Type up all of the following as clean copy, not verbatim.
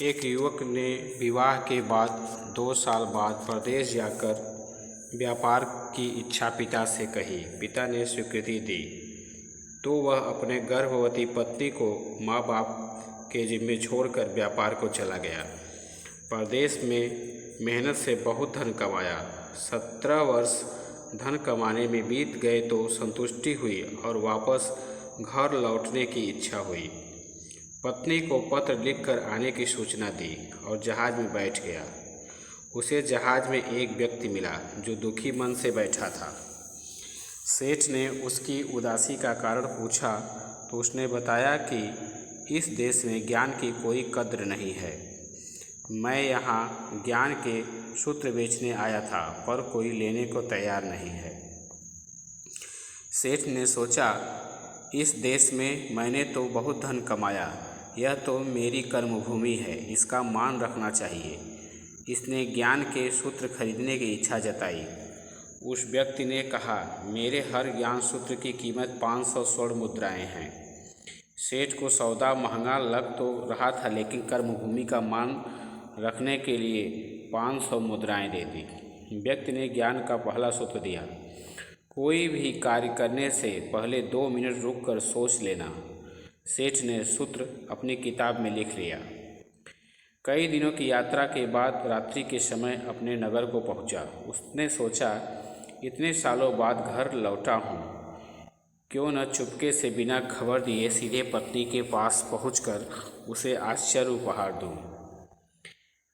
एक युवक ने विवाह के बाद 2 साल बाद प्रदेश जाकर व्यापार की इच्छा पिता से कही। पिता ने स्वीकृति दी तो वह अपने गर्भवती पत्नी को माँ बाप के जिम्मे छोड़कर व्यापार को चला गया। प्रदेश में मेहनत से बहुत धन कमाया। 17 वर्ष धन कमाने में बीत गए तो संतुष्टि हुई और वापस घर लौटने की इच्छा हुई। पत्नी को पत्र लिखकर आने की सूचना दी और जहाज में बैठ गया। उसे जहाज में एक व्यक्ति मिला जो दुखी मन से बैठा था। सेठ ने उसकी उदासी का कारण पूछा तो उसने बताया कि इस देश में ज्ञान की कोई कद्र नहीं है। मैं यहाँ ज्ञान के सूत्र बेचने आया था पर कोई लेने को तैयार नहीं है। सेठ ने सोचा, इस देश में मैंने तो बहुत धन कमाया, यह तो मेरी कर्मभूमि है, इसका मान रखना चाहिए। इसने ज्ञान के सूत्र खरीदने की इच्छा जताई। उस व्यक्ति ने कहा, मेरे हर ज्ञान सूत्र की कीमत 500 स्वर्ण मुद्राएं हैं। सेठ को सौदा महंगा लग तो रहा था, लेकिन कर्मभूमि का मान रखने के लिए 500 मुद्राएं दे दी। व्यक्ति ने ज्ञान का पहला सूत्र दिया, कोई भी कार्य करने से पहले 2 मिनट रुककर सोच लेना। सेठ ने सूत्र अपनी किताब में लिख लिया। कई दिनों की यात्रा के बाद रात्रि के समय अपने नगर को पहुंचा। उसने सोचा, इतने सालों बाद घर लौटा हूं, क्यों न चुपके से बिना खबर दिए सीधे पत्नी के पास पहुंचकर उसे आश्चर्य उपहार दूं।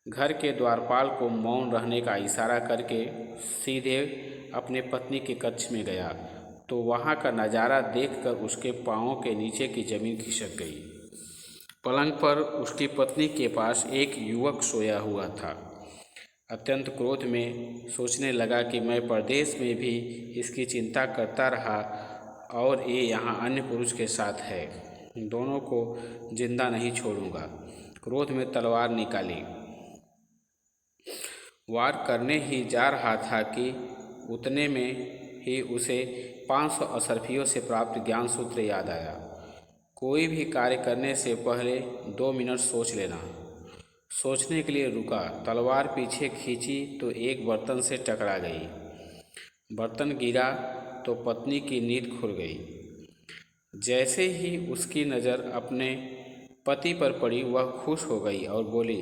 घर के द्वारपाल को मौन रहने का इशारा करके सीधे अपने पत्नी के कक्ष में गया तो वहां का नज़ारा देखकर उसके पांवों के नीचे की जमीन खिसक गई। पलंग पर उसकी पत्नी के पास एक युवक सोया हुआ था। अत्यंत क्रोध में सोचने लगा कि मैं परदेश में भी इसकी चिंता करता रहा और ये यहाँ अन्य पुरुष के साथ है। दोनों को जिंदा नहीं छोड़ूंगा। क्रोध में तलवार निकाली। वार करने ही जा रहा था कि उतने में ही उसे 500 असरफियों से प्राप्त ज्ञान सूत्र याद आया। कोई भी कार्य करने से पहले 2 मिनट सोच लेना। सोचने के लिए रुका, तलवार पीछे खींची तो एक बर्तन से टकरा गई। बर्तन गिरा तो पत्नी की नींद खुल गई। जैसे ही उसकी नज़र अपने पति पर पड़ी वह खुश हो गई और बोली,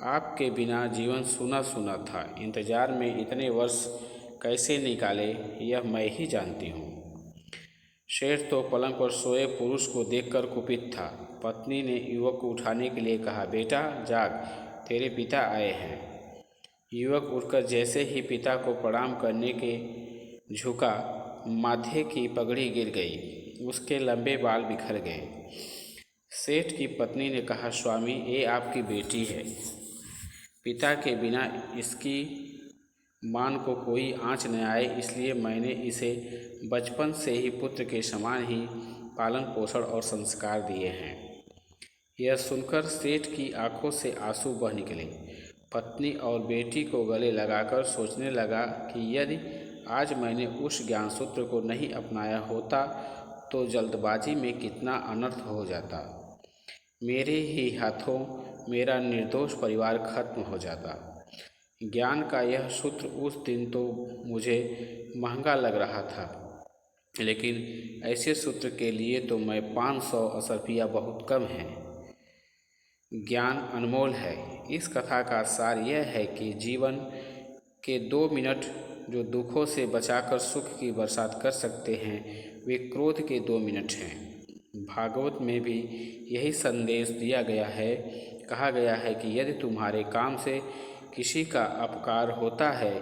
आपके बिना जीवन सूना सूना था। इंतजार में इतने वर्ष कैसे निकाले यह मैं ही जानती हूँ। शेर तो पलंग पर सोए पुरुष को देखकर कुपित था। पत्नी ने युवक को उठाने के लिए कहा, बेटा जाग, तेरे पिता आए हैं। युवक उठकर जैसे ही पिता को प्रणाम करने के झुका, माथे की पगड़ी गिर गई, उसके लंबे बाल बिखर गए। सेठ की पत्नी ने कहा, स्वामी ये आपकी बेटी है। पिता के बिना इसकी मान को कोई आँच न आए, इसलिए मैंने इसे बचपन से ही पुत्र के समान ही पालन पोषण और संस्कार दिए हैं। यह सुनकर सेठ की आंखों से आंसू बह निकले। पत्नी और बेटी को गले लगाकर सोचने लगा कि यदि आज मैंने उस ज्ञान सूत्र को नहीं अपनाया होता तो जल्दबाजी में कितना अनर्थ हो जाता। मेरे ही हाथों मेरा निर्दोष परिवार खत्म हो जाता। ज्ञान का यह सूत्र उस दिन तो मुझे महंगा लग रहा था, लेकिन ऐसे सूत्र के लिए तो मैं 500 असरफिया बहुत कम है। ज्ञान अनमोल है। इस कथा का सार यह है कि जीवन के 2 मिनट जो दुखों से बचाकर सुख की बरसात कर सकते हैं, वे क्रोध के 2 मिनट हैं। भागवत में भी यही संदेश दिया गया है। कहा गया है कि यदि तुम्हारे काम से किसी का अपकार होता है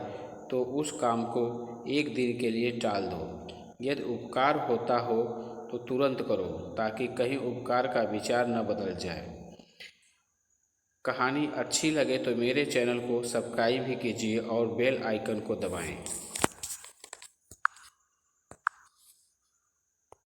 तो उस काम को एक दिन के लिए टाल दो। यदि उपकार होता हो तो तुरंत करो, ताकि कहीं उपकार का विचार न बदल जाए। कहानी अच्छी लगे तो मेरे चैनल को सब्सक्राइब भी कीजिए और बेल आइकन को दबाएं।